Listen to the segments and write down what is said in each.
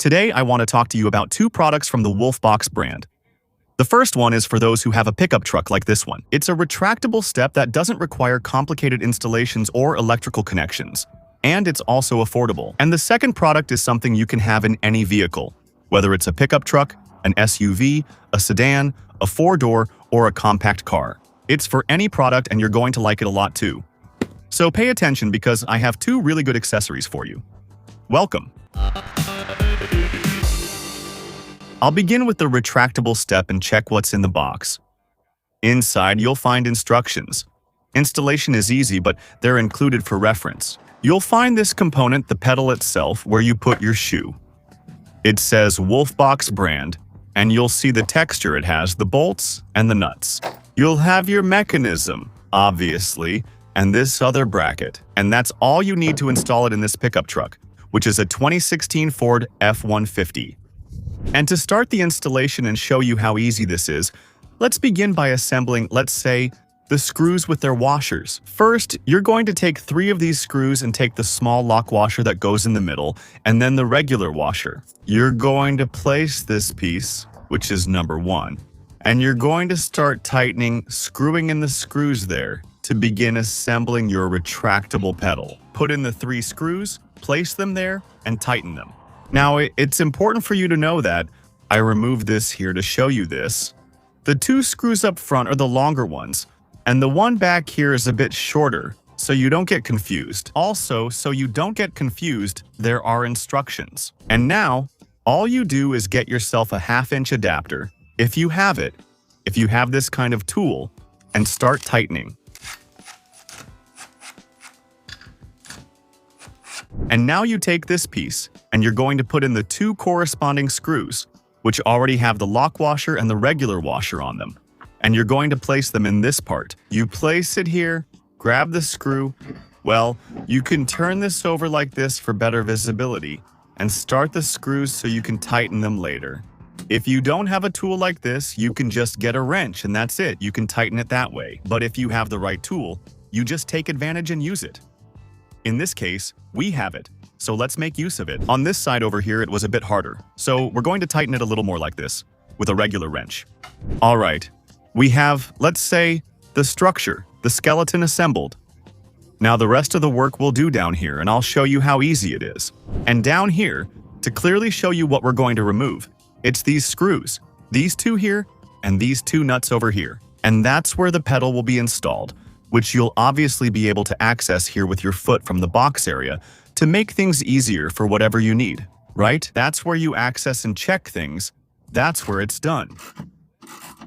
Today, I want to talk to you about two products from the Wolfbox brand. The first one is for those who have a pickup truck like this one. It's a retractable step that doesn't require complicated installations or electrical connections, and it's also affordable. And the second product is something you can have in any vehicle, whether it's a pickup truck, an SUV, a sedan, a four-door, or a compact car. It's for any product and you're going to like it a lot too. So pay attention because I have two really good accessories for you. Welcome! I'll begin with the retractable step and check what's in the box. Inside, you'll find instructions. Installation is easy, but they're included for reference. You'll find this component, the pedal itself, where you put your shoe. It says Wolfbox brand, and you'll see the texture it has, the bolts and the nuts. You'll have your mechanism, obviously, and this other bracket. And that's all you need to install it in this pickup truck, which is a 2016 Ford F-150. And to start the installation and show you how easy this is, let's begin by assembling, let's say, the screws with their washers. First, you're going to take 3 of these screws and take the small lock washer that goes in the middle, and then the regular washer. You're going to place this piece, which is number 1, and you're going to start tightening, screwing in the screws there to begin assembling your retractable pedal. Put in the 3 screws, place them there, and tighten them. Now, it's important for you to know that I removed this here to show you this. The 2 screws up front are the longer ones, and the one back here is a bit shorter, so you don't get confused. Also, so you don't get confused, there are instructions. And now, all you do is get yourself a 1/2-inch adapter, if you have it, if you have this kind of tool, and start tightening. And now you take this piece, and you're going to put in the 2 corresponding screws, which already have the lock washer and the regular washer on them. And you're going to place them in this part. You place it here, grab the screw. Well, you can turn this over like this for better visibility, and start the screws so you can tighten them later. If you don't have a tool like this, you can just get a wrench and that's it. You can tighten it that way. But if you have the right tool, you just take advantage and use it. In this case, we have it, so let's make use of it. On this side over here, it was a bit harder, so we're going to tighten it a little more like this, with a regular wrench. All right, we have, let's say, the structure, the skeleton assembled. Now the rest of the work we'll do down here, and I'll show you how easy it is. And down here, to clearly show you what we're going to remove, it's these screws, these 2 here, and these 2 nuts over here. And that's where the pedal will be installed, which you'll obviously be able to access here with your foot from the box area to make things easier for whatever you need, right? That's where you access and check things. That's where it's done.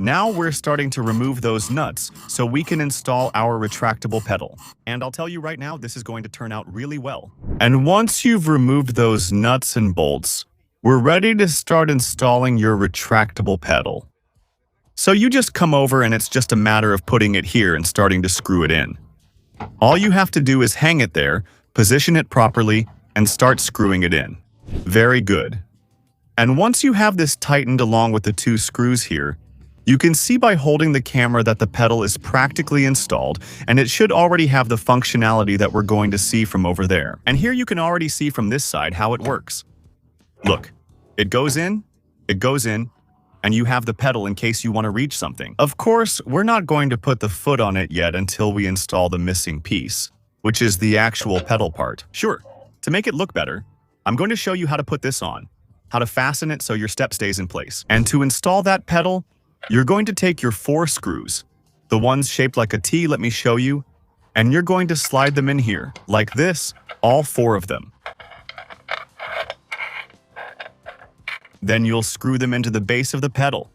Now we're starting to remove those nuts so we can install our retractable pedal. And I'll tell you right now, this is going to turn out really well. And once you've removed those nuts and bolts, we're ready to start installing your retractable pedal. So you just come over and it's just a matter of putting it here and starting to screw it in. All you have to do is hang it there, position it properly, and start screwing it in. Very good. And once you have this tightened along with the 2 screws here, you can see by holding the camera that the pedal is practically installed, and it should already have the functionality that we're going to see from over there. And here you can already see from this side how it works. Look, it goes in, and you have the pedal in case you want to reach something. Of course, we're not going to put the foot on it yet until we install the missing piece, which is the actual pedal part. Sure, to make it look better, I'm going to show you how to put this on, how to fasten it so your step stays in place. And to install that pedal, you're going to take your 4 screws, the ones shaped like a T, let me show you, and you're going to slide them in here, like this, all 4 of them. Then you'll screw them into the base of the pedal.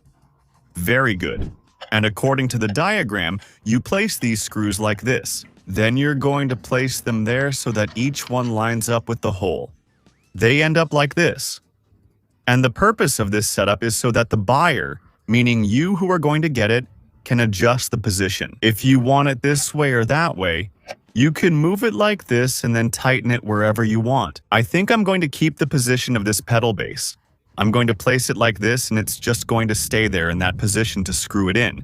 Very good. And according to the diagram, you place these screws like this. Then you're going to place them there so that each one lines up with the hole. They end up like this. And the purpose of this setup is so that the buyer, meaning you who are going to get it, can adjust the position. If you want it this way or that way, you can move it like this and then tighten it wherever you want. I think I'm going to keep the position of this pedal base. I'm going to place it like this and it's just going to stay there in that position to screw it in.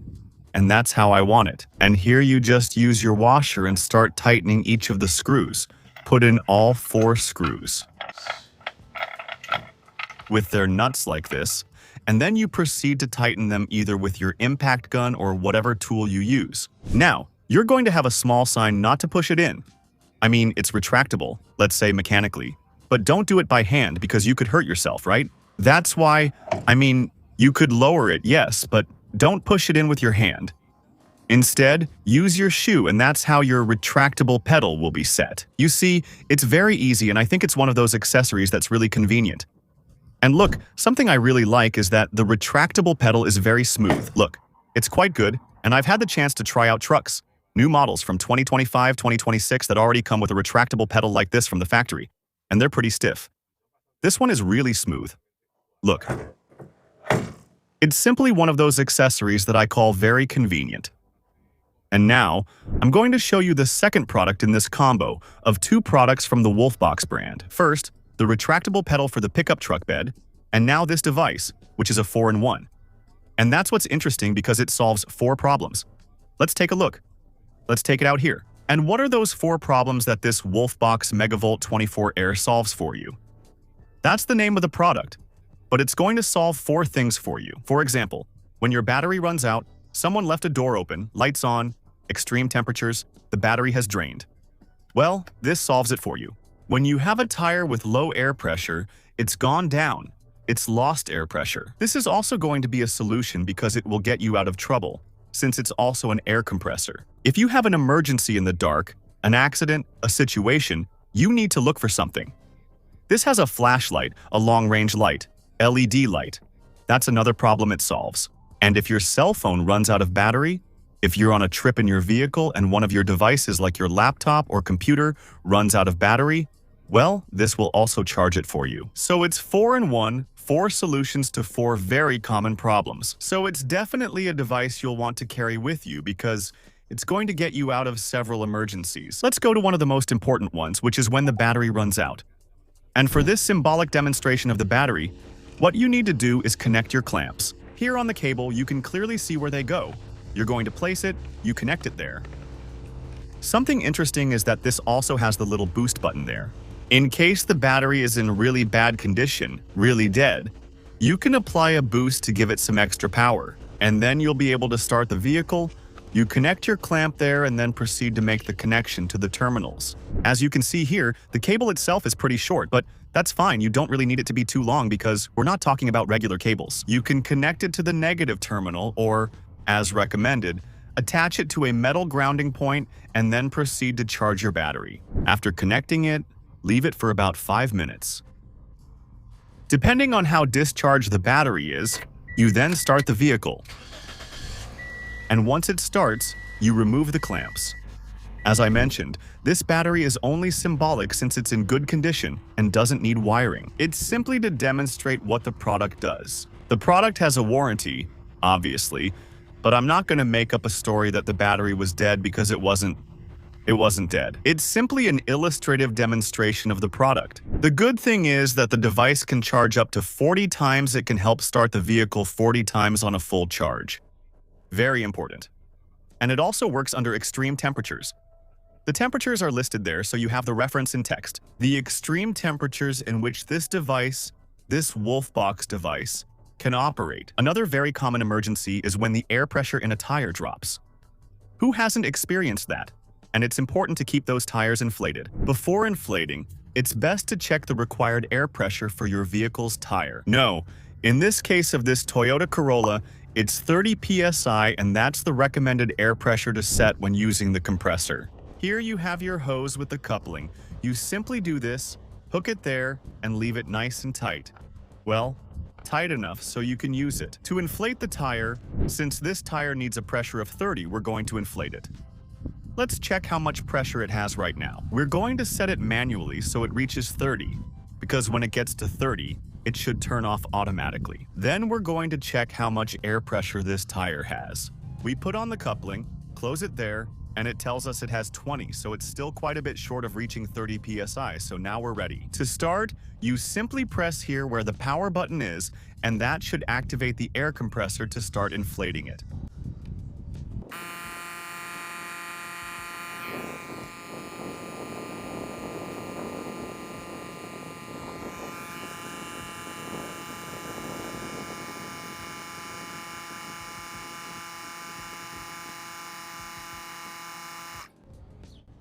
And that's how I want it. And here you just use your washer and start tightening each of the screws. Put in all 4 screws. with their nuts like this, and then you proceed to tighten them either with your impact gun or whatever tool you use. Now, you're going to have a small sign not to push it in. I mean, it's retractable, let's say mechanically. But don't do it by hand because you could hurt yourself, right? That's why, you could lower it, yes, but don't push it in with your hand. Instead, use your shoe, and that's how your retractable pedal will be set. You see, it's very easy, and I think it's one of those accessories that's really convenient. And look, something I really like is that the retractable pedal is very smooth. Look, it's quite good, and I've had the chance to try out trucks, new models from 2025, 2026 that already come with a retractable pedal like this from the factory, and they're pretty stiff. This one is really smooth. Look, it's simply one of those accessories that I call very convenient. And now, I'm going to show you the second product in this combo of two products from the Wolfbox brand. First, the retractable pedal for the pickup truck bed, and now this device, which is a 4-in-1. And that's what's interesting because it solves 4 problems. Let's take a look. Let's take it out here. And what are those 4 problems that this Wolfbox Megavolt 24 Air solves for you? That's the name of the product, but it's going to solve 4 things for you. For example, when your battery runs out, someone left a door open, lights on, extreme temperatures, the battery has drained. Well, this solves it for you. When you have a tire with low air pressure, it's gone down. It's lost air pressure. This is also going to be a solution because it will get you out of trouble, since it's also an air compressor. If you have an emergency in the dark, an accident, a situation, you need to look for something. This has a flashlight, a long-range light, LED light. That's another problem it solves. And if your cell phone runs out of battery, if you're on a trip in your vehicle and one of your devices like your laptop or computer runs out of battery, well, this will also charge it for you. So it's 4-in-1, 4 solutions to 4 very common problems. So it's definitely a device you'll want to carry with you because it's going to get you out of several emergencies. Let's go to one of the most important ones, which is when the battery runs out. And for this symbolic demonstration of the battery, what you need to do is connect your clamps. Here on the cable, you can clearly see where they go. You're going to place it, you connect it there. Something interesting is that this also has the little boost button there. In case the battery is in really bad condition, really dead, you can apply a boost to give it some extra power, and then you'll be able to start the vehicle. You connect your clamp there and then proceed to make the connection to the terminals. As you can see here, the cable itself is pretty short, but that's fine. You don't really need it to be too long because we're not talking about regular cables. You can connect it to the negative terminal or, as recommended, attach it to a metal grounding point and then proceed to charge your battery. After connecting it, leave it for about 5 minutes. Depending on how discharged the battery is, you then start the vehicle. And once it starts, you remove the clamps. As I mentioned, this battery is only symbolic since it's in good condition and doesn't need wiring. It's simply to demonstrate what the product does. The product has a warranty, obviously, but I'm not going to make up a story that the battery was dead because it wasn't dead. It's simply an illustrative demonstration of the product. The good thing is that the device can charge up to 40 times. It can help start the vehicle 40 times on a full charge. Very important. And it also works under extreme temperatures. The temperatures are listed there, so you have the reference in text. The extreme temperatures in which this device, this Wolfbox device, can operate. Another very common emergency is when the air pressure in a tire drops. Who hasn't experienced that? And it's important to keep those tires inflated. Before inflating, it's best to check the required air pressure for your vehicle's tire. No, in this case of this Toyota Corolla, it's 30 psi, and that's the recommended air pressure to set when using the compressor. Here you have your hose with the coupling. You simply do this, hook it there, and leave it nice and tight. Well, tight enough so you can use it. To inflate the tire, since this tire needs a pressure of 30, we're going to inflate it. Let's check how much pressure it has right now. We're going to set it manually so it reaches 30, because when it gets to 30, it should turn off automatically. Then we're going to check how much air pressure this tire has. We put on the coupling, close it there, and it tells us it has 20, so it's still quite a bit short of reaching 30 psi, so now we're ready. To start, you simply press here where the power button is, and that should activate the air compressor to start inflating it.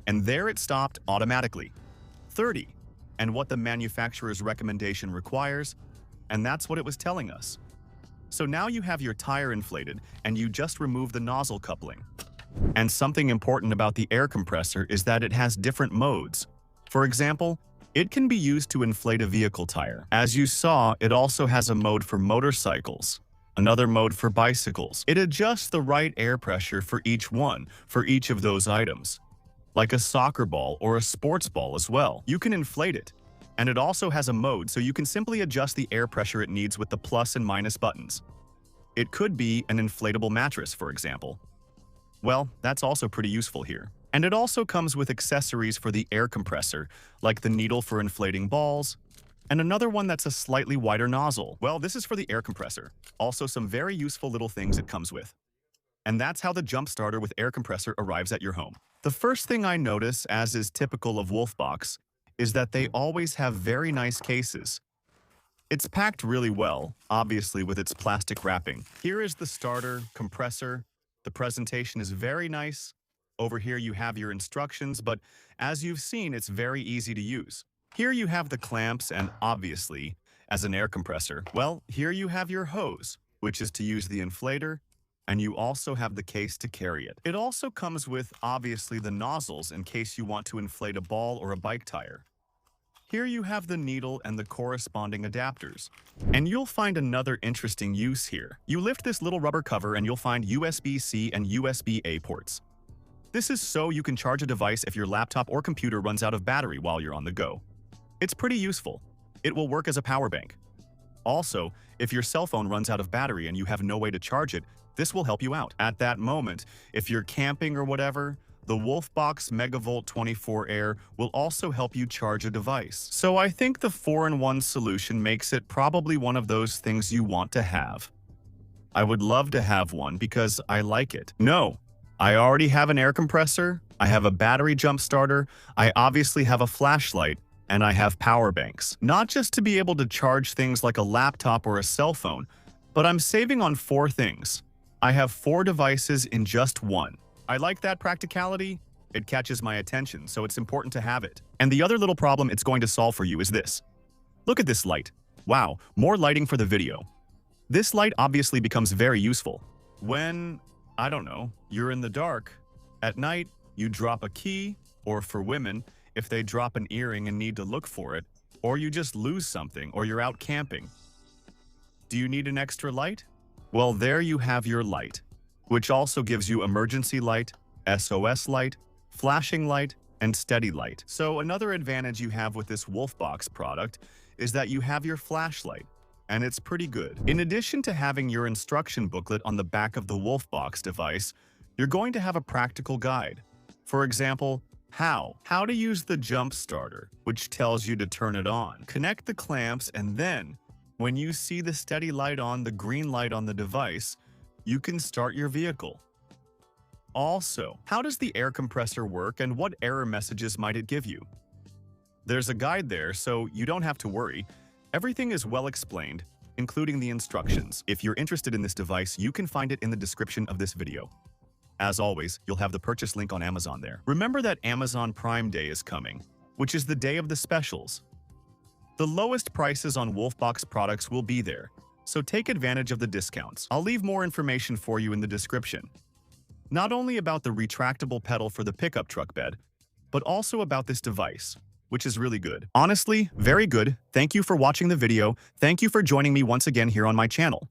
and there it stopped automatically. 30, and what the manufacturer's recommendation requires, and that's what it was telling us. So now you have your tire inflated, and you just remove the nozzle coupling. And something important about the air compressor is that it has different modes. For example, it can be used to inflate a vehicle tire. As you saw, it also has a mode for motorcycles, another mode for bicycles. It adjusts the right air pressure for each one, for each of those items. Like a soccer ball or a sports ball as well. You can inflate it. And it also has a mode so you can simply adjust the air pressure it needs with the plus and minus buttons. It could be an inflatable mattress, for example. Well, that's also pretty useful here. And it also comes with accessories for the air compressor, like the needle for inflating balls, and another one that's a slightly wider nozzle. Well, this is for the air compressor. Also some very useful little things it comes with. And that's how the jump starter with air compressor arrives at your home. The first thing I notice, as is typical of Wolfbox, is that they always have very nice cases. It's packed really well, obviously with its plastic wrapping. Here is the starter, compressor. The presentation is very nice. Over here you have your instructions, but as you've seen, it's very easy to use. Here you have the clamps and obviously, as an air compressor, well, here you have your hose, which is to use the inflator, and you also have the case to carry it. It also comes with, obviously, the nozzles in case you want to inflate a ball or a bike tire. Here you have the needle and the corresponding adapters. And you'll find another interesting use here. You lift this little rubber cover and you'll find USB-C and USB-A ports. This is so you can charge a device if your laptop or computer runs out of battery while you're on the go. It's pretty useful. It will work as a power bank. Also, if your cell phone runs out of battery and you have no way to charge it, this will help you out. At that moment, if you're camping or whatever, the Wolfbox Megavolt 24 Air will also help you charge a device. So I think the 4-in-1 solution makes it probably one of those things you want to have. I would love to have one because I like it. No, I already have an air compressor, I have a battery jump starter, I obviously have a flashlight, and I have power banks. Not just to be able to charge things like a laptop or a cell phone, but I'm saving on 4 things. I have 4 devices in just one. I like that practicality. It catches my attention, so it's important to have it. And the other little problem it's going to solve for you is this. Look at this light. Wow, more lighting for the video. This light obviously becomes very useful. When, I don't know, you're in the dark, at night, you drop a key, or for women, if they drop an earring and need to look for it, or you just lose something, or you're out camping. Do you need an extra light? Well, there you have your light, which also gives you emergency light, SOS light, flashing light, and steady light. So another advantage you have with this Wolfbox product is that you have your flashlight, and it's pretty good. In addition to having your instruction booklet on the back of the Wolfbox device, you're going to have a practical guide. For example, how to use the jump starter, which tells you to turn it on. Connect the clamps, and then, when you see the steady light on, the green light on the device, you can start your vehicle. Also, how does the air compressor work and what error messages might it give you? There's a guide there, so you don't have to worry. Everything is well explained, including the instructions. If you're interested in this device, you can find it in the description of this video. As always, you'll have the purchase link on Amazon there. Remember that Amazon Prime Day is coming, which is the day of the specials. The lowest prices on Wolfbox products will be there, so take advantage of the discounts. I'll leave more information for you in the description. Not only about the retractable pedal for the pickup truck bed, but also about this device, which is really good. Honestly, very good. Thank you for watching the video. Thank you for joining me once again here on my channel.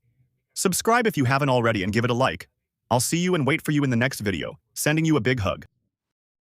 Subscribe if you haven't already and give it a like. I'll see you and wait for you in the next video. Sending you a big hug.